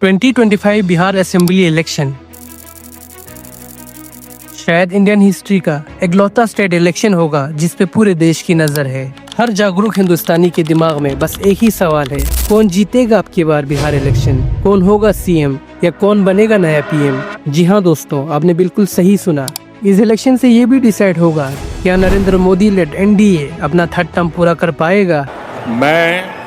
2025 Bihar assembly election शायद Indian history का इकलौता स्टेट इलेक्शन होगा जिस पे पूरे देश की नजर है। हर जागरूक हिंदुस्तानी के दिमाग में बस एक ही सवाल है, कौन जीतेगा अब की बार बिहार इलेक्शन, कौन होगा सीएम या कौन बनेगा नया पीएम। जी हाँ दोस्तों, आपने बिल्कुल सही सुना। इस इलेक्शन से ये भी डिसाइड होगा क्या नरेंद्र मोदी लेड एनडीए अपना थर्ड टर्म पूरा कर पाएगा। मैं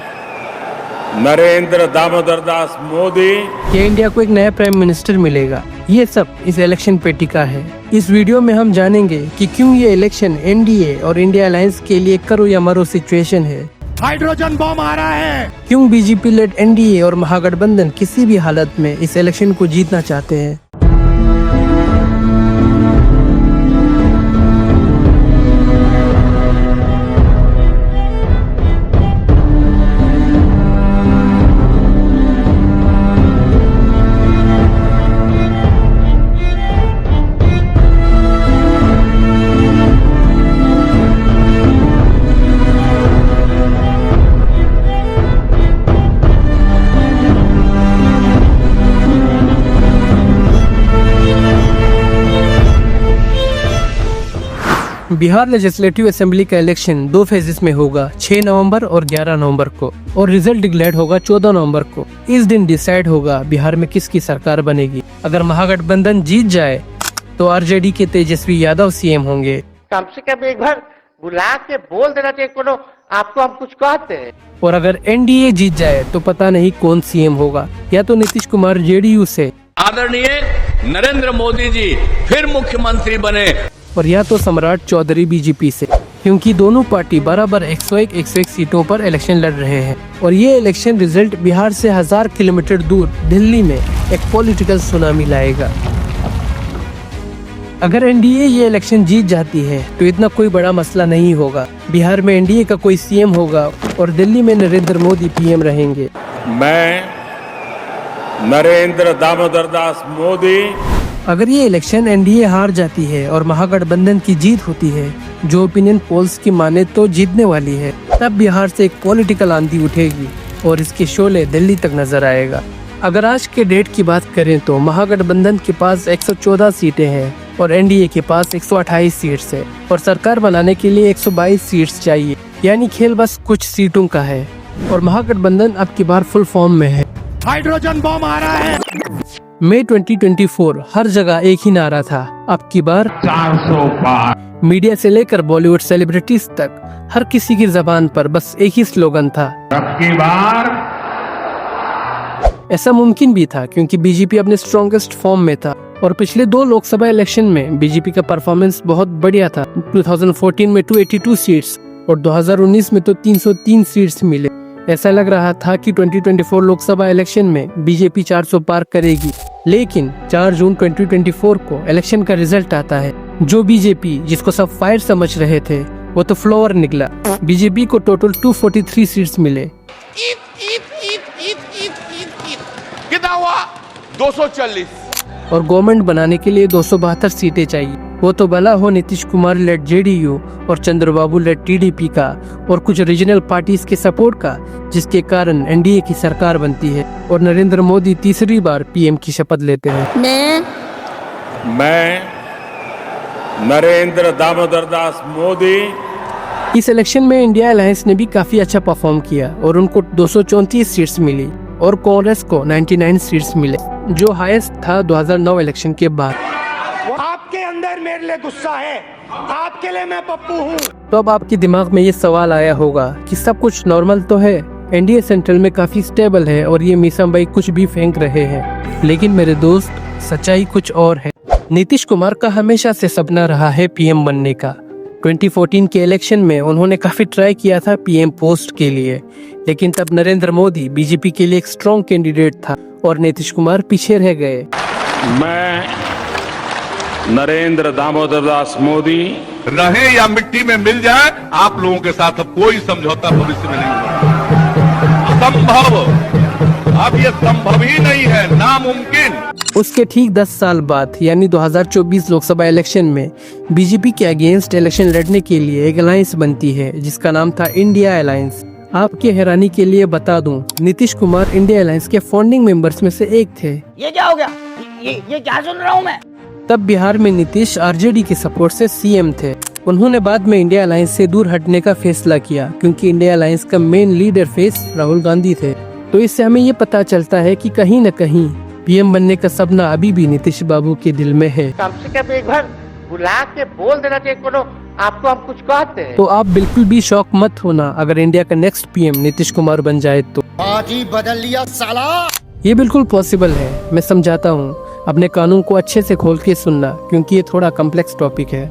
नरेंद्र दामोदर दास मोदी क्या इंडिया को एक नया प्राइम मिनिस्टर मिलेगा। ये सब इस इलेक्शन पे टिका है। इस वीडियो में हम जानेंगे कि क्यों ये इलेक्शन एनडीए और इंडिया अलायंस के लिए करो या मरो सिचुएशन है। हाइड्रोजन बम आ रहा है। क्यों बीजेपी लेड एनडीए और महागठबंधन किसी भी हालत में इस इलेक्शन को जीतना चाहते हैं। बिहार लेजिस्लेटिव असेंबली का इलेक्शन 2 फेजेस में होगा, 6 नवंबर और 11 नवंबर को, और रिजल्ट डिक्लेयर होगा 14 नवंबर को। इस दिन डिसाइड होगा बिहार में किसकी सरकार बनेगी। अगर महागठबंधन जीत जाए तो आरजेडी के तेजस्वी यादव सीएम होंगे। कम से कम एक बार बुला के बोल देना चाहिए कोनो आपको हम कुछ कहते हैं। और अगर एनडीए जीत जाए तो पता नहीं कौन सीएम होगा, या तो नीतीश कुमार जेडीयू से, आदरणीय नरेंद्र मोदी जी फिर मुख्यमंत्री बने, और या तो सम्राट चौधरी बीजेपी से, क्योंकि दोनों पार्टी बराबर 101 सीटों पर इलेक्शन लड़ रहे हैं। और ये इलेक्शन रिजल्ट बिहार से 1000 किलोमीटर दूर दिल्ली में एक पॉलिटिकल सुनामी लाएगा। अगर एनडीए ये इलेक्शन जीत जाती है तो इतना कोई बड़ा मसला नहीं होगा। बिहार में एनडीए का कोई सीएम होगा और दिल्ली में नरेंद्र मोदी पीएम रहेंगे। मैं नरेंद्र दामोदर दास मोदी। अगर ये इलेक्शन एनडीए हार जाती है और महागठबंधन की जीत होती है, जो ओपिनियन पोल्स की माने तो जीतने वाली है, तब बिहार से एक पॉलिटिकल आंधी उठेगी और इसके शोले दिल्ली तक नजर आएगा। अगर आज के डेट की बात करें तो महागठबंधन के पास 114 सीटें हैं और एनडीए के पास 128 सीट्स है, और सरकार बनाने के लिए 122 सीट्स चाहिए। यानी खेल बस कुछ सीटों का है, और महागठबंधन अब की बार फुल फॉर्म में है। हाइड्रोजन बम आ रहा है। मई 2024 हर जगह एक ही नारा था, अब की बार 400 पार। मीडिया से लेकर बॉलीवुड सेलिब्रिटीज तक हर किसी की जबान पर बस एक ही स्लोगन था, अब की बार। ऐसा मुमकिन भी था क्योंकि बीजेपी अपने स्ट्रॉन्गेस्ट फॉर्म में था, और पिछले 2 लोकसभा इलेक्शन में बीजेपी का परफॉर्मेंस बहुत बढ़िया था। 2014 में 282 सीट्स और 2019 में तो 303 सीट्स मिले। ऐसा लग रहा था कि 2024 लोकसभा इलेक्शन में बीजेपी 400 पार करेगी, लेकिन 4 जून 2024 को इलेक्शन का रिजल्ट आता है। जो बीजेपी जिसको सब फायर समझ रहे थे वो तो फ्लोवर निकला। बीजेपी को टोटल 243 सीट्स मिले। कितना हुआ? 240। और गवर्नमेंट बनाने के लिए 272 सीटें चाहिए। वो तो भला हो नीतीश कुमार लेड जेडीयू और चंद्रबाबू लेड टीडीपी का और कुछ रीजनल पार्टीज के सपोर्ट का, जिसके कारण एनडीए की सरकार बनती है और नरेंद्र मोदी तीसरी बार पीएम की शपथ लेते हैं। मैं नरेंद्र दामोदर दास मोदी। इस इलेक्शन में इंडिया अलायंस ने भी काफी अच्छा परफॉर्म किया और उनको 234 सीट्स मिली, और कांग्रेस को 99 सीट्स मिले, जो हाईएस्ट था 2009 इलेक्शन के बाद। आपके अंदर मेरे लिए गुस्सा है, आपके लिए मैं पप्पू हूँ। तो अब आपके दिमाग में ये सवाल आया होगा कि सब कुछ नॉर्मल तो है, एनडीए सेंट्रल में काफी स्टेबल है और ये मीसा भाई कुछ भी फेंक रहे हैं। लेकिन मेरे दोस्त, सच्चाई कुछ और है। नीतीश कुमार का हमेशा से सपना रहा है पीएम बनने का। 2014 के इलेक्शन में उन्होंने काफी ट्राई किया था पीएम पोस्ट के लिए, लेकिन तब नरेंद्र मोदी बीजेपी के लिए एक स्ट्रॉन्ग कैंडिडेट था और नीतीश कुमार पीछे रह गए। मैं नरेंद्र दामोदर दास मोदी। रहे या मिट्टी में मिल जाए, आप लोगों के साथ अब कोई समझौता भविष्य में नहीं होगा। असंभव, अब ये संभव ही नहीं है, नामुमकिन। उसके ठीक 10 साल बाद यानी 2024 लोकसभा इलेक्शन में बीजेपी के अगेंस्ट इलेक्शन लड़ने के लिए एक अलायंस बनती है जिसका नाम था इंडिया अलायंस। आपके हैरानी के लिए बता दूं, नीतीश कुमार इंडिया अलायंस के फाउंडिंग मेंबर्स में से एक थे। ये क्या हो गया? ये क्या सुन रहा हूँ मैं? तब बिहार में नीतीश आरजेडी के सपोर्ट से सीएम थे। उन्होंने बाद में इंडिया अलायंस से दूर हटने का फैसला किया क्योंकि इंडिया अलायंस का main leader face Rahul Gandhi थे। तो इससे हमें ये पता चलता है कि कहीं न कहीं पीएम बनने का सपना अभी भी नीतीश बाबू के दिल में है। कम से कम एक बार बुला के बोल देना चाहिए कोनो आपको हम कुछ कहते हैं। तो आप बिल्कुल भी शौक मत होना अगर इंडिया का नेक्स्ट पीएम नीतीश कुमार बन जाए तो। बाजी बदल लिया साला। ये बिल्कुल पॉसिबल है, मैं समझाता हूँ। अपने कानून को अच्छे से खोल के सुनना क्योंकि ये थोड़ा कॉम्प्लेक्स टॉपिक है।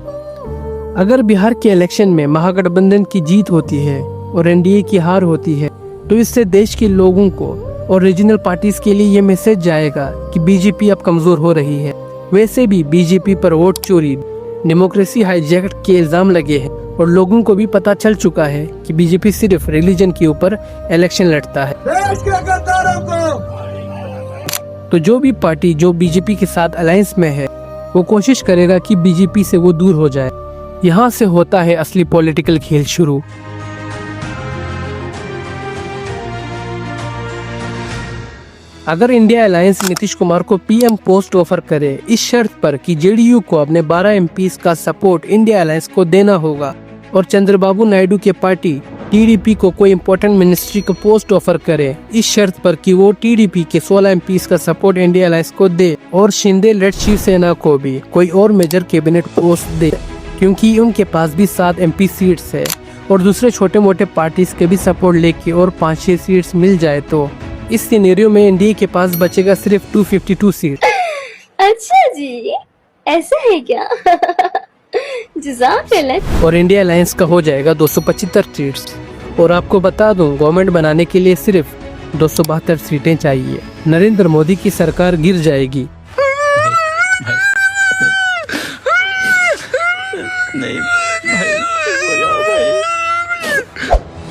अगर बिहार के इलेक्शन में महागठबंधन की जीत होती है और एनडीए की हार होती है तो इससे देश के लोगों को और रीजनल पार्टीज के लिए ये मैसेज जाएगा कि बीजेपी अब कमजोर हो रही है। वैसे भी बीजेपी पर वोट चोरी, डेमोक्रेसी हाईजैक के इल्जाम लगे हैं और लोगों को भी पता चल चुका है कि बीजेपी सिर्फ रिलीजन के ऊपर इलेक्शन लड़ता है। तो जो भी पार्टी जो बीजेपी के साथ अलायंस में है वो कोशिश करेगा कि बीजेपी से वो दूर हो जाए। यहाँ से होता है असली पॉलिटिकल खेल शुरू। अगर इंडिया अलायंस नीतीश कुमार को पीएम पोस्ट ऑफर करे इस शर्त पर कि जेडीयू को अपने 12 एमपीज का सपोर्ट इंडिया अलायंस को देना होगा और चंद्रबाबू नायडू की पार्टी टीडीपी को कोई इम्पोर्टेंट मिनिस्ट्री का पोस्ट ऑफर करे इस शर्त पर कि वो टीडीपी के 16 एमपीज का सपोर्ट इंडिया अलायंस को दे और शिंदे लेड शिवसेना को भी कोई और मेजर कैबिनेट पोस्ट दे क्योंकि उनके पास भी 7 एमपी सीट्स है और दूसरे छोटे मोटे पार्टीज के भी सपोर्ट लेके और 5-6 सीट्स मिल जाए तो इस सिनेरियो में एनडीए के पास बचेगा सिर्फ 252 सीट। अच्छा जी, ऐसा है क्या? जज़ाकल्लाह। और इंडिया अलायंस का हो जाएगा 275 सीट्स। और आपको बता दूं, गवर्नमेंट बनाने के लिए सिर्फ 272 सीटें चाहिए। नरेंद्र मोदी की सरकार गिर जाएगी।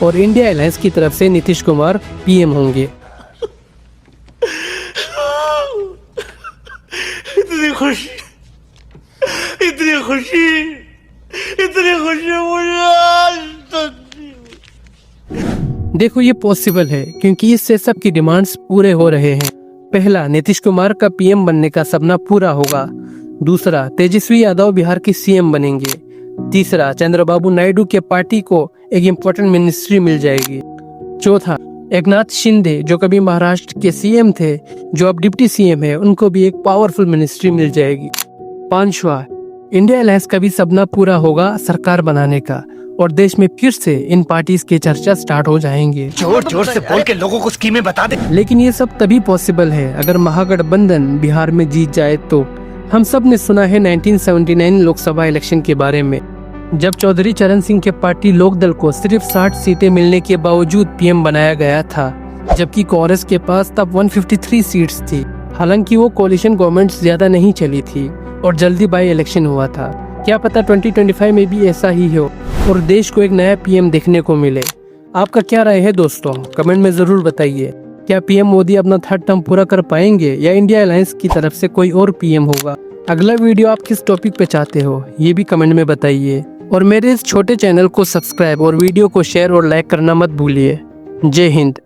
और इंडिया अलायंस की तरफ से नीतीश कुमार पीएम होंगे। इतनी खुशी मुझे आज तक। देखो ये पॉसिबल है क्योंकि इससे सबकी डिमांड्स पूरे हो रहे हैं। पहला, नीतीश कुमार का पीएम बनने का सपना पूरा होगा। दूसरा, तेजस्वी यादव बिहार के सीएम बनेंगे। तीसरा, चंद्रबाबू नायडू के पार्टी को एक इम्पोर्टेंट मिनिस्ट्री मिल जाएगी। चौथा, एकनाथ शिंदे जो कभी महाराष्ट्र के सीएम थे जो अब डिप्टी सीएम है उनको भी एक पावरफुल मिनिस्ट्री मिल जाएगी। पांचवा, इंडिया अलायंस का भी सपना पूरा होगा सरकार बनाने का और देश में फिर से इन पार्टीज के चर्चा स्टार्ट हो जाएंगे। जोर जोर से बोल के लोगों को स्कीमें बता दे। लेकिन ये सब तभी पॉसिबल है अगर महागठबंधन बिहार में जीत जाए तो। हम सब ने सुना है 1979 लोकसभा इलेक्शन के बारे में, जब चौधरी चरण सिंह के पार्टी लोकदल को सिर्फ 60 सीटें मिलने के बावजूद पीएम बनाया गया था, जबकि कांग्रेस के पास तब 153 सीट्स थी। हालांकि वो कोalition गवर्नमेंट ज्यादा नहीं चली थी और जल्दी बाई इलेक्शन हुआ था। क्या पता 2025 में भी ऐसा ही हो और देश को एक नया पीएम देखने को मिले। आपका क्या राय है दोस्तों, कमेंट में जरूर बताइए। क्या पीएम मोदी अपना 3rd टर्म पूरा कर पाएंगे या इंडिया अलायंस की तरफ से कोई और पीएम होगा? अगला वीडियो आप किस टॉपिक पे चाहते हो ये भी कमेंट में बताइए और मेरे इस छोटे चैनल को सब्सक्राइब और वीडियो को शेयर और लाइक करना मत भूलिए। जय हिंद।